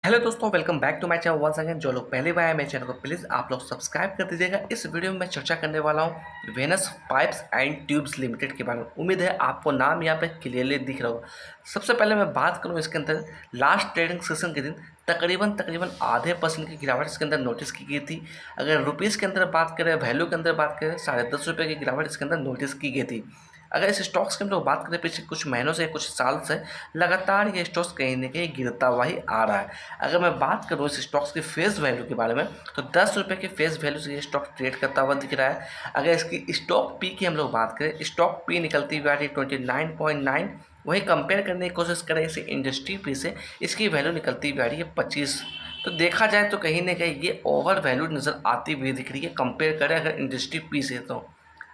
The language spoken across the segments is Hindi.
हेलो दोस्तों, welcome back to my channel once again. जो लोग पहली बार आए मेरे चैनल को प्लीज़ आप लोग सब्सक्राइब कर दीजिएगा। इस वीडियो में मैं चर्चा करने वाला हूँ Venus pipes and tubes limited के बारे में। उम्मीद है आपको नाम यहाँ पे क्लियरली दिख रहा होगा। सबसे पहले मैं बात करूँ इसके अंदर लास्ट ट्रेडिंग सेशन के दिन तकरीबन आधे % की गिरावट इसके अंदर नोटिस की गई थी। अगर रुपीज़ के अंदर बात करें, वैल्यू के अंदर बात करें, ₹10.5 की गिरावट इसके अंदर नोटिस की गई थी। अगर इस स्टॉक्स की हम लोग बात करें, पिछले कुछ महीनों से, कुछ साल से लगातार ये स्टॉक्स कहीं ना कहीं गिरता हुआ ही आ रहा है। अगर मैं बात करूँ इस स्टॉक्स की फेस वैल्यू के बारे में, तो ₹10 के फेस वैल्यू से ये स्टॉक ट्रेड करता हुआ दिख रहा है। अगर इसकी स्टॉक पी की हम लोग बात करें, स्टॉक पी निकलती हुई आ रही है 29.9। वही कंपेयर करने की कोशिश करें इसे इंडस्ट्री पी से, इसकी वैल्यू निकलती हुई आ रही है 25। तो देखा जाए तो कहीं ना कहीं ये ओवर वैल्यू नज़र आती हुई दिख रही है कंपेयर करें अगर इंडस्ट्री पी से। तो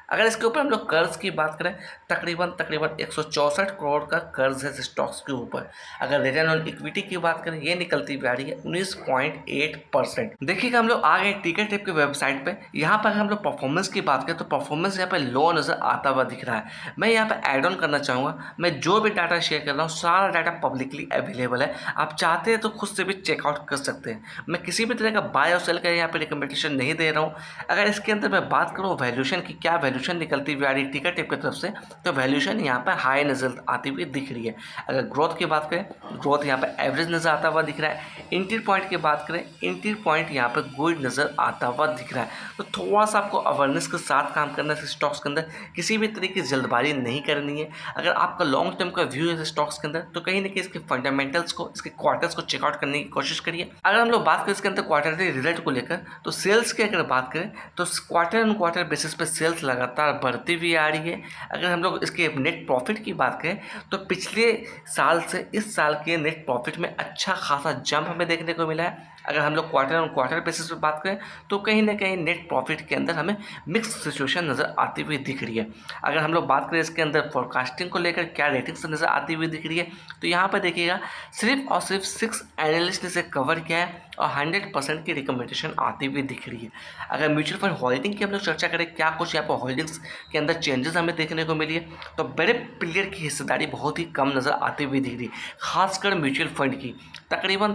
अगर इसके ऊपर हम लोग कर्ज की बात करें, तकरीबन 164 करोड़ का कर्ज है स्टॉक्स के ऊपर। अगर रिटर्न ऑन इक्विटी की बात करें, ये निकलती हुई आ रही है 19.8%। देखिएगा हम लोग आ गए टिकट टिप की वेबसाइट पे। यहाँ पर अगर हम लोग परफॉर्मेंस की बात करें तो परफॉर्मेंस यहाँ पे लो नज़र आता हुआ दिख रहा है। मैं यहाँ पे ऐड ऑन करना चाहूँगा, मैं जो भी डाटा शेयर कर रहा हूँ सारा डाटा पब्लिकली अवेलेबल है। आप चाहते हैं तो खुद से भी चेकआउट कर सकते हैं। मैं किसी भी तरह का बाय और सेल का यहाँ पे रिकमेंडेशन नहीं दे रहा हूँ। अगर इसके अंदर मैं बात करूँ वैल्यूशन की, क्या वैल्यूशन निकलती हुई आ रही है टिकट टिप की तरफ से, तो वैल्यूशन यहाँ पर हाई नजर आती हुई दिख रही है। अगर ग्रोथ की बात करें, ग्रोथ यहाँ पर एवरेज नज़र आता हुआ दिख रहा है। एंट्री पॉइंट की बात करें, एंट्री पॉइंट यहाँ पर गुड नज़र आता हुआ दिख रहा है। तो थोड़ा सा आपको अवेयरनेस के साथ काम करना है स्टॉक्स के अंदर, किसी भी तरीके की जल्दबाजी नहीं करनी है। अगर आपका लॉन्ग टर्म का व्यू है स्टॉक्स के अंदर, तो कहीं ना कहीं इसके फंडामेंटल्स को, इसके क्वार्टर्स को चेकआउट करने की कोशिश करिए। अगर हम लोग बात करें इसके अंदर क्वार्टरली रिजल्ट को लेकर, तो सेल्स की अगर बात करें तो क्वार्टर ऑन क्वार्टर बेसिस पे सेल्स लगातार बढ़ती हुई आ रही है। अगर हम लोग इसके नेट प्रॉफिट की बात करें, तो पिछले साल से इस साल के नेट प्रॉफिट में अच्छा खासा जंप हमें देखने को मिला है। अगर हम लोग क्वार्टर ऑन क्वार्टर बेसिस पे बात करें, तो कहीं ना कहीं नेट प्रॉफिट के अंदर हमें मिक्स सिचुएशन नज़र आती हुई दिख रही है। अगर हम लोग बात करें इसके अंदर फोरकास्टिंग को लेकर क्या रेटिंग्स नज़र आती हुई दिख रही है, तो यहाँ पर देखिएगा सिर्फ और सिर्फ 6 एनालिस्ट ने इसे कवर किया है और 100% की रिकमेंडेशन आती हुई दिख रही है। अगर म्यूचुअल फंड होल्डिंग की हम लोग चर्चा करें, क्या कुछ यहाँ पर होल्डिंग्स के अंदर चेंजेस हमें देखने को मिली है, तो बड़े प्लेयर की हिस्सेदारी बहुत ही कम नज़र आती हुई दिख रही है। खासकर म्यूचुअल फंड की तकरीबन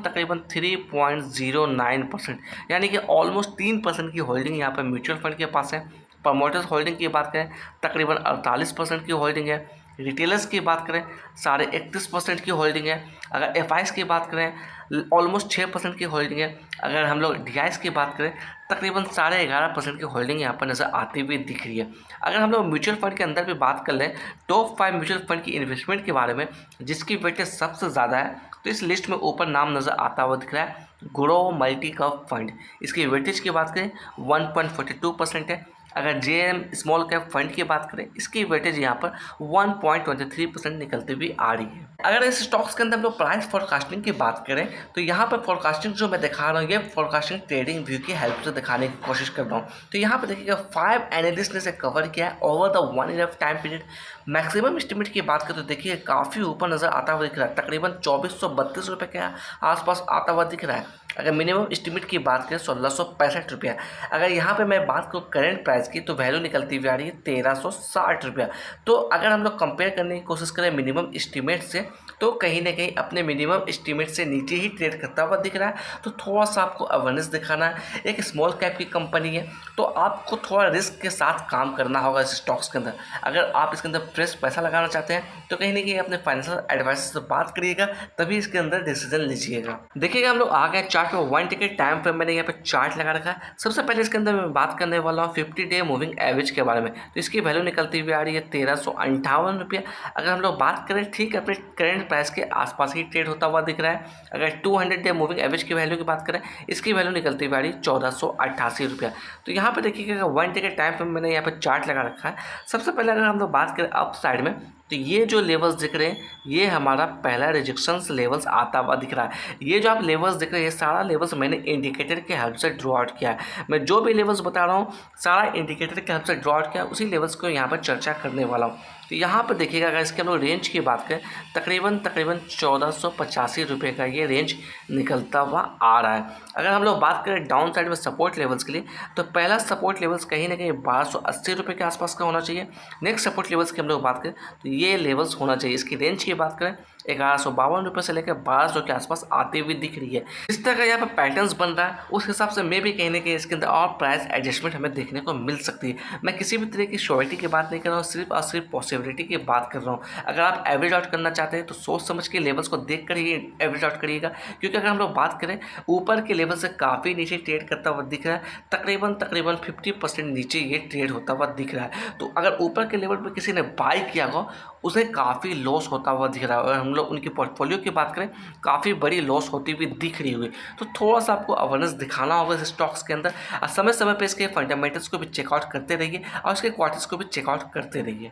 3.09%, यानी कि ऑलमोस्ट 3% की होल्डिंग यहाँ पर म्यूचुअल फंड के पास है। प्रमोटर्स होल्डिंग की बात करें, तकरीबन 48% की होल्डिंग है। रिटेलर्स की बात करें, 31.5% की होल्डिंग है। अगर एफ की बात करें, ऑलमोस्ट 6% की होल्डिंग है। अगर हम लोग डी की बात करें, तकरीबन 11.5% की होल्डिंग यहाँ पर नज़र आती हुई दिख रही है। अगर हम लोग म्यूचुअल फंड के अंदर भी बात कर लें, टॉप 5 म्यूचुअल फंड की इन्वेस्टमेंट के बारे में, जिसकी वेटेज सबसे ज़्यादा है, तो इस लिस्ट में ऊपर नाम नज़र आता हुआ दिख रहा है ग्रो मल्टी कैप फंड। इसकी वेटेज की बात करें 1.42% है। अगर जेएम स्मॉल कैप फंड की बात करें, इसकी वेटेज यहाँ पर 1.23% निकलती हुई आ रही है। अगर इस स्टॉक्स के अंदर हम लोग प्राइस फोरकास्टिंग की बात करें, तो यहाँ पर फोरकास्टिंग जो मैं दिखा रहा हूँ, ये फोरकास्टिंग ट्रेडिंग व्यू की हेल्प से दिखाने की कोशिश कर रहा हूँ। तो यहाँ पर देखिएगा 5 एनालिस्ट ने इसे कवर किया है over the 1 year time period. Maximum estimate की बात करें तो देखिए काफ़ी ऊपर नज़र आता हुआ दिख रहा है, तकरीबन 2432 रुपये के आसपास आता हुआ दिख रहा है। अगर मिनिमम एस्टिमेट की बात करें 1665 रुपया। अगर यहाँ पे मैं बात करूँ करंट प्राइस की, तो वैल्यू निकलती हुई आ रही है 1360 रुपया। तो अगर हम लोग कंपेयर करने की कोशिश करें मिनिमम एस्टिमेट से, तो कहीं ना कहीं अपने मिनिमम एस्टिमेट से नीचे ही ट्रेड करता हुआ दिख रहा है। तो थोड़ा सा आपको अवेयरनेस दिखाना है। एक स्मॉल कैप की कंपनी है, तो आपको थोड़ा रिस्क के साथ काम करना होगा इस स्टॉक्स के अंदर। अगर आप इसके अंदर फ्रेश पैसा लगाना चाहते हैं, तो कहीं ना कहीं अपने फाइनेंशियल एडवाइजर से बात करिएगा, तभी इसके अंदर डिसीजन लीजिएगा। देखिएगा हम लोग आ गए चार्ट में 1 टिकट टाइम फ्रेम मैंने यहाँ पे चार्ट लगा रखा है। सबसे पहले इसके अंदर मैं बात करने वाला हूँ 50 डे मूविंग एवरेज के बारे में। तो इसकी वैल्यू निकलती हुई आ रही है 1358 रुपया। अगर हम लोग बात करें, ठीक अपने करंट प्राइस के आसपास ही ट्रेड होता हुआ दिख रहा है। अगर 200 डे मूविंग एवरेज की वैल्यू की बात करें, इसकी वैल्यू निकलती हुई आ रही है 1488 रुपया। तो यहाँ पे देखिएगा 1 टिकट टाइम फ्रेम मैंने यहाँ पे चार्ट लगा रखा है। सबसे पहले अगर हम लोग बात करें अप साइड में, तो ये जो लेवल्स दिख रहे हैं, ये हमारा पहला रिजेक्शंस लेवल्स आता हुआ दिख रहा है। ये जो आप लेवल्स दिख रहे हैं, ये सारा लेवल्स मैंने इंडिकेटर के हेल्प से ड्रॉ आउट किया है। मैं जो भी लेवल्स बता रहा हूँ सारा इंडिकेटर के हेल्प से ड्रॉ आउट किया, उसी लेवल्स को यहाँ पर चर्चा करने वाला हूँ। तो यहाँ पर देखिएगा, अगर इसके हम लोग रेंज की बात करें, तकरीबन 1485 रुपये का ये रेंज निकलता हुआ आ रहा है। अगर हम लोग बात करें डाउन साइड में सपोर्ट लेवल्स के लिए, तो पहला सपोर्ट लेवल्स कहीं ना कहीं 1280 रुपये के आसपास का होना चाहिए। नेक्स्ट सपोर्ट लेवल्स की हम लोग बात करें, तो ये लेवल्स होना चाहिए। इसकी रेंज की बात करें ₹1152 से लेकर 1200 के आसपास आती हुई दिख रही है। इस तरह का यहाँ पर पैटर्न्स बन रहा है, उस हिसाब से मैं भी कहीं ना कहीं इसके अंदर और प्राइस एडजस्टमेंट हमें देखने को मिल सकती है। मैं किसी भी तरह की श्योरिटी की बात नहीं कर रहा हूँ, सिर्फ और सिर्फ पॉसिबिलिटी की बात कर रहा हूँ। अगर आप एवरेज आउट करना चाहते हैं तो सोच समझ के लेवल्स को देख कर ही एवरेज आउट करिएगा, क्योंकि अगर हम लोग बात करें ऊपर के लेवल से काफ़ी नीचे ट्रेड करता हुआ दिख रहा है, तकरीबन 50% नीचे ये ट्रेड होता हुआ दिख रहा है। तो अगर ऊपर के लेवल पर किसी ने बाई किया हो, उसे काफ़ी लॉस होता हुआ दिख रहा है, और हम लोग उनकी पोर्टफोलियो की बात करें काफ़ी बड़ी लॉस होती हुई दिख रही हुई। तो थोड़ा सा आपको अवेयरनेस दिखाना होगा इस स्टॉक्स के अंदर, और समय समय पे इसके फंडामेंटल्स को भी चेकआउट करते रहिए और इसके क्वार्टर्स को भी चेकआउट करते रहिए।